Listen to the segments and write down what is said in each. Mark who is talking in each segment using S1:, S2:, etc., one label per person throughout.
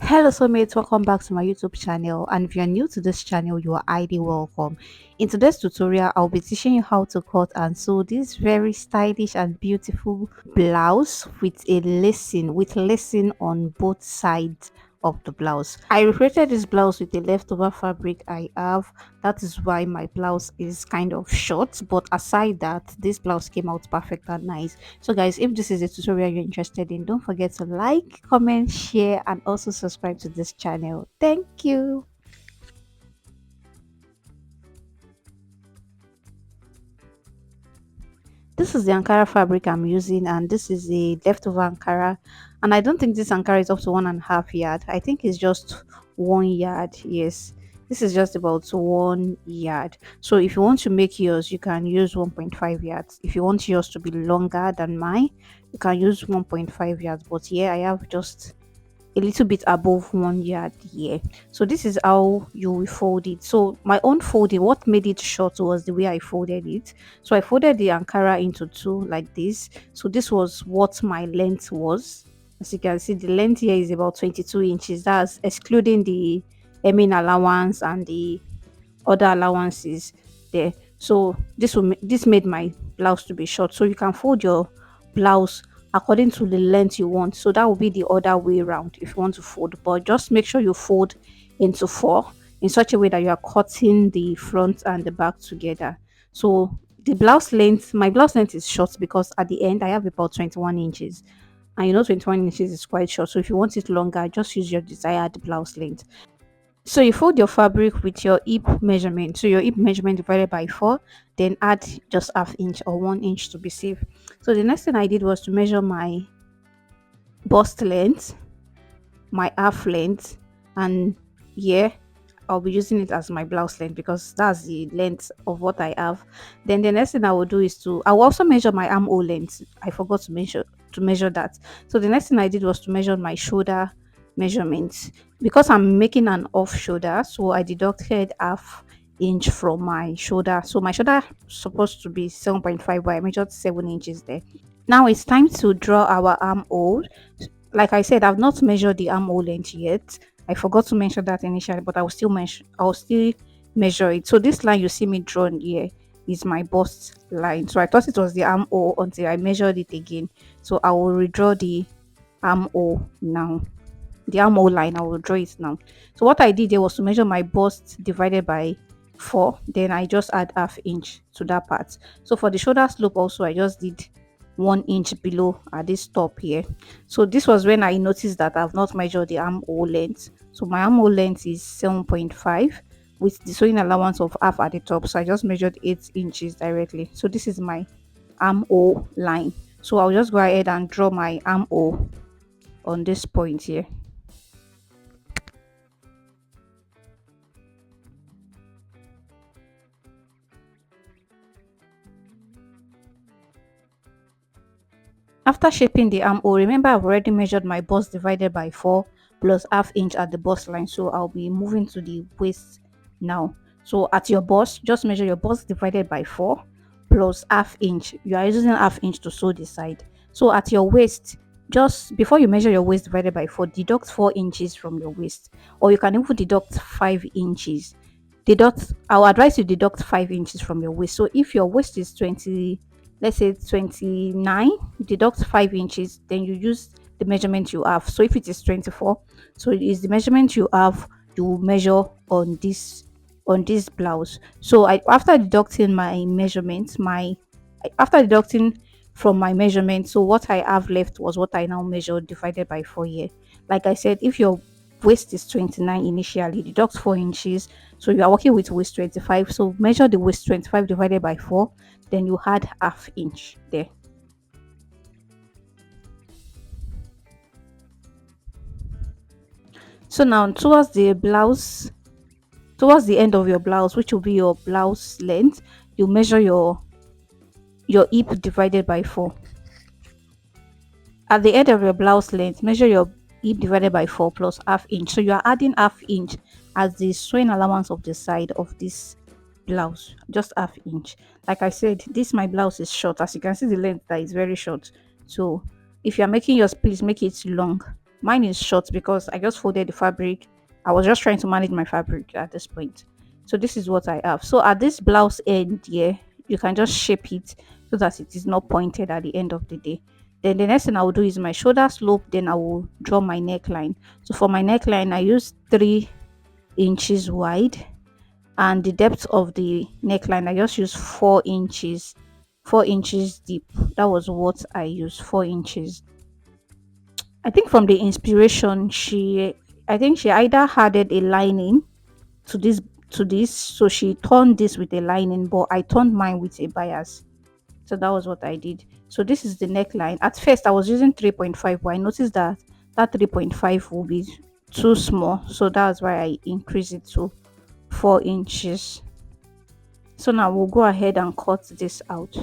S1: Hello, soulmates. Welcome back to my YouTube channel. And if you're new to this channel, you are highly welcome. In today's tutorial, I'll be teaching you how to cut and sew this very stylish and beautiful blouse with lacing on both sides of the blouse. I recreated this blouse with the leftover fabric I have. That is why my blouse is kind of short. But aside that, this blouse came out perfect and nice. So guys, if this is a tutorial you're interested in, don't forget to like, comment, share, and also subscribe to this channel. Thank you. This is the Ankara fabric I'm using, and this is a leftover Ankara. And I don't think this Ankara is up to 1.5 yard. I think it's just 1 yard. Yes, this is just about 1 yard. So if you want to make yours, you can use 1.5 yards. If you want yours to be longer than mine, you can use 1.5 yards. But yeah, I have just a little bit above 1 yard here. So this is how you will fold it. So my own folding, what made it short was the way I folded it. So I folded the Ankara into two like this. So this was what my length was. As you can see, the length here is about 22 inches. That's excluding the hemming allowance and the other allowances there. So this made my blouse to be short. So you can fold your blouse according to the length you want. So that will be the other way around if you want to fold. But just make sure you fold into four in such a way that you are cutting the front and the back together. So my blouse length is short because at the end I have about 21 inches. And 21 inches is quite short. So if you want it longer, just use your desired blouse length. So you fold your fabric with your hip measurement. So your hip measurement divided by 4, then add just half inch or 1 inch to be safe. So the next thing I did was to measure my bust length, my half length, and yeah, I'll be using it as my blouse length because that's the length of what I have. Then the next thing I will do is I will also measure my armhole length. I forgot to measure that. So the next thing I did was to measure my shoulder measurements because I'm making an off shoulder. So I deducted half inch from my shoulder. So my shoulder supposed to be 7.5, but I measured 7 inches there. Now it's time to draw our armhole. Like I said, I've not measured the armhole length yet. I forgot to mention that initially, but I will still measure it. So this line you see me drawn here is my bust line. So I thought it was the armhole until I measured it again. So I will redraw the armhole now. The armhole line, I will draw it now. So what I did there was to measure my bust divided by 4. Then I just add half inch to that part. So for the shoulder slope also, I just did 1 inch below at this top here. So this was when I noticed that I've not measured the armhole length. So my armhole length is 7.5 with the sewing allowance of half at the top. So I just measured 8 inches directly. So this is my armhole line. So I'll just go ahead and draw my armhole on this point here. After shaping the armhole, remember I've already measured my bust divided by 4 plus half inch at the bust line. So I'll be moving to the waist now. So at your bust, just measure your bust divided by 4 plus half inch. You are using half inch to sew the side. So at your waist, just before you measure your waist divided by 4, deduct 4 inches from your waist. Or you can even deduct 5 inches. I'll advise you deduct 5 inches from your waist. So if your waist is 20, let's say 29, you deduct 5 inches, then you use the measurement you have. So if it is 24, so it is the measurement you have, you measure on this blouse. So after deducting my measurements, after deducting from my measurement, so what I have left was what I now measured divided by 4 here. Like I said, if your waist is 29 initially, deduct 4 inches, so you are working with waist 25. So measure the waist 25 divided by 4, then you add half inch there. So now towards the end of your blouse, which will be your blouse length, you measure your hip divided by 4. At the end of your blouse length, measure your hip divided by 4 plus half inch. So you are adding half inch as the sewing allowance of the side of this blouse, just half inch. Like I said, this my blouse is short. As you can see, the length that is very short. So if you are making yours, please make it long. Mine is short because I just folded the fabric. I was just trying to manage my fabric at this point. So this is what I have. So at this blouse end here, you can just shape it so that it is not pointed at the end of the day. Then the next thing I will do is my shoulder slope. Then I will draw my neckline. So for my neckline, I use 3 inches wide, and the depth of the neckline I just use 4 inches, 4 inches deep. That was what I used, 4 inches. I think from the inspiration, I think she either added a lining to this, so she turned this with a lining, but I turned mine with a bias. So that was what I did. So this is the neckline. At first, I was using 3.5, but I noticed that that 3.5 will be too small, so that's why I increased it to 4 inches. So now we'll go ahead and cut this out.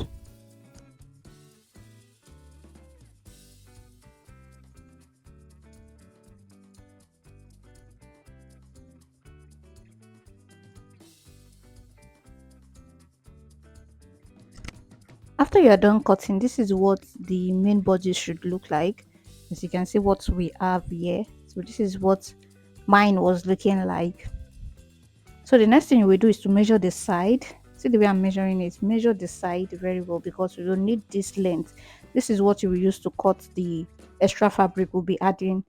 S1: After you are done cutting, this is what the main body should look like. As you can see what we have here. So this is what mine was looking like. So the next thing we do is to measure the side. See the way I'm measuring it. Measure the side very well because you don't need this length. This is what you will use to cut the extra fabric we'll be adding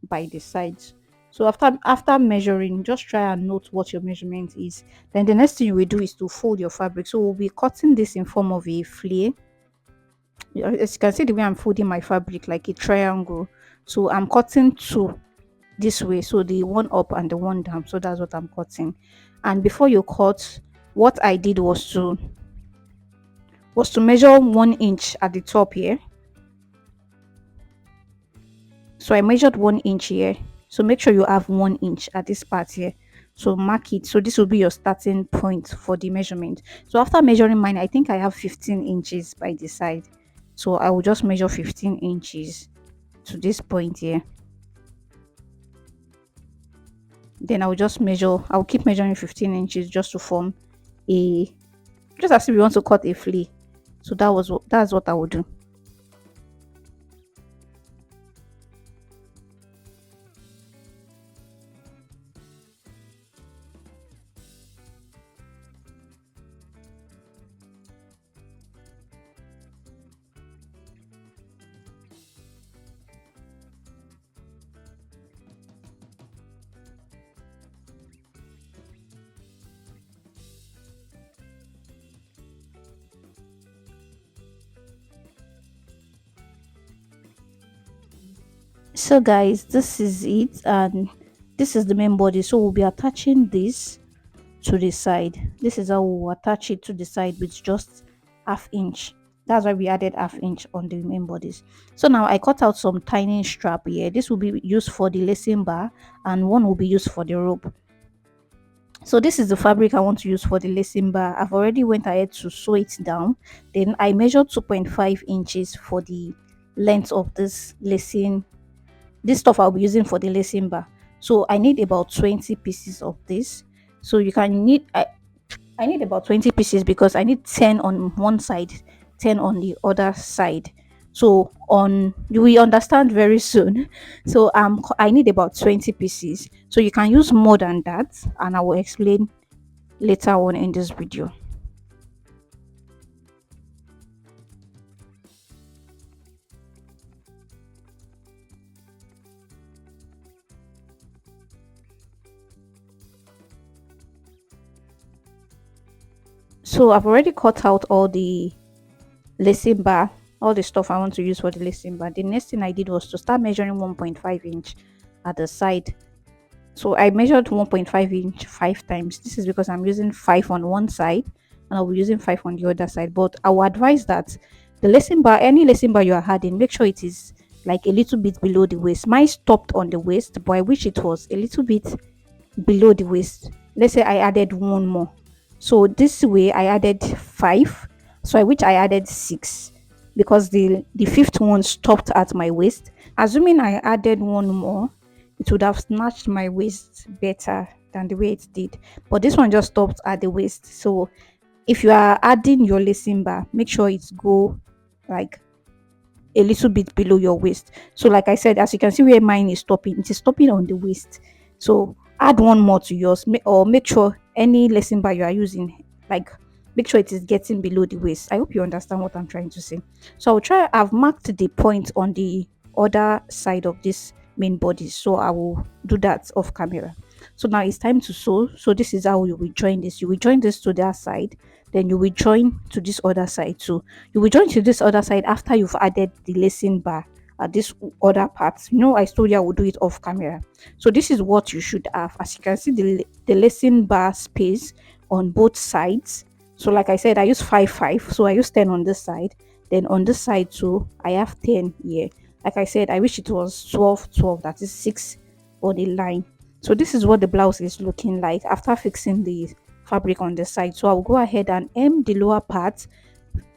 S1: by the sides. So after measuring, just try and note what your measurement is. Then the next thing you will do is to fold your fabric. So we'll be cutting this in form of a flare. As you can see the way I'm folding my fabric like a triangle. So I'm cutting two this way, so the one up and the one down. So that's what I'm cutting. And before you cut, what I did was to measure 1 inch at the top here. So I measured 1 inch here. So make sure you have 1 inch at this part here. So mark it. So this will be your starting point for the measurement. So after measuring mine, I think I have 15 inches by the side. So I will just measure 15 inches to this point here. Then I'll keep measuring 15 inches just to form a, just as if we want to cut a flea. So that's what I would do. So guys, this is it, and this is the main body. So we'll be attaching this to the side. This is how we'll attach it to the side with just half inch. That's why we added half inch on the main bodies. So now I cut out some tiny strap here. This will be used for the lacing bar, and one will be used for the rope. So this is the fabric I want to use for the lacing bar. I've already went ahead to sew it down. Then I measured 2.5 inches for the length of this stuff I'll be using for the lacing bar. So I need about 20 pieces of this. So you can need I need about 20 pieces because I need 10 on one side, 10 on the other side. So on you will understand very soon. So I need about 20 pieces. So you can use more than that, and I will explain later on in this video. So I've already cut out all the lacing bar, all the stuff I want to use for the lacing bar. The next thing I did was to start measuring 1.5 inch at the side. So I measured 1.5 inch 5 times. This is because I'm using 5 on one side and I'll be using 5 on the other side. But I will advise that the lacing bar, any lacing bar you are adding, make sure it is like a little bit below the waist. Mine stopped on the waist, but I wish it was a little bit below the waist. Let's say I added one more. So this way I added 5. So I wish I added 6 because the fifth one stopped at my waist. Assuming I added one more, it would have snatched my waist better than the way it did. But this one just stopped at the waist. So if you are adding your lacing bar, make sure it's go like
S2: a little bit below your waist. So like I said, as you can see where mine is stopping, it is stopping on the waist. So add one more to yours, or make sure any lesson bar you are using, like, make sure it is getting below the waist. I hope you understand what I'm trying to say. So I've marked the point on the other side of this main body, so I will do that off camera. So now it's time to sew. So this is how you will join this. You will join this to that side, then you will join to this other side too. You will join to this other side after you've added the lacing bar at this other part. I told you I will do it off camera. So this is what you should have. As you can see, the lacing bar space on both sides. So like I said, I use 5 5, so I use 10 on this side. Then on this side too, I have 10 here. Like I said, I wish it was 12 12, that is 6 on the line. So this is what the blouse is looking like after fixing the fabric on the side. So I'll go ahead and hem the lower part,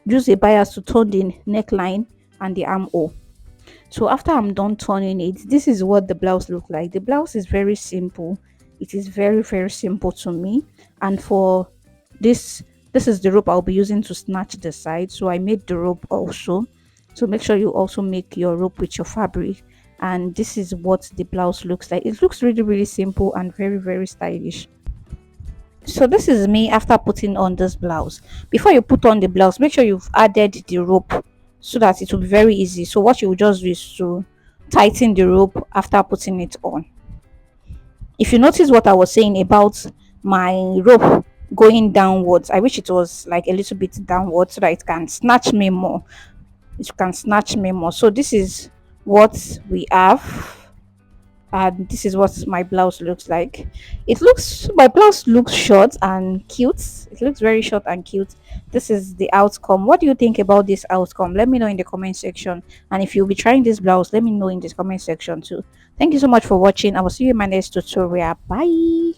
S2: use a bias to turn the neckline and the armhole. So after I'm done turning it, this is what the blouse look like. The blouse is very simple. It is very very simple to me. And for this, this is the rope I'll be using to snatch the side. So I made the rope also. So make sure you also make your rope with your fabric. And this is what the blouse looks like. It looks really really simple and very very stylish. So this is me after putting on this blouse. Before you put on the blouse, make sure you've added the rope so that it will be very easy. So what you will just do is to tighten the rope after putting it on. If you notice what I was saying about my rope going downwards, I wish it was like a little bit downwards so that it can snatch me more. It can snatch me more. So this is what we have, and this is what my blouse looks like. My blouse looks short and cute. It looks very short and cute. This is the outcome. What do you think about this outcome? Let me know in the comment section. And if you'll be trying this blouse, let me know in the comment section too. Thank you so much for watching. I will see you in my next tutorial. Bye.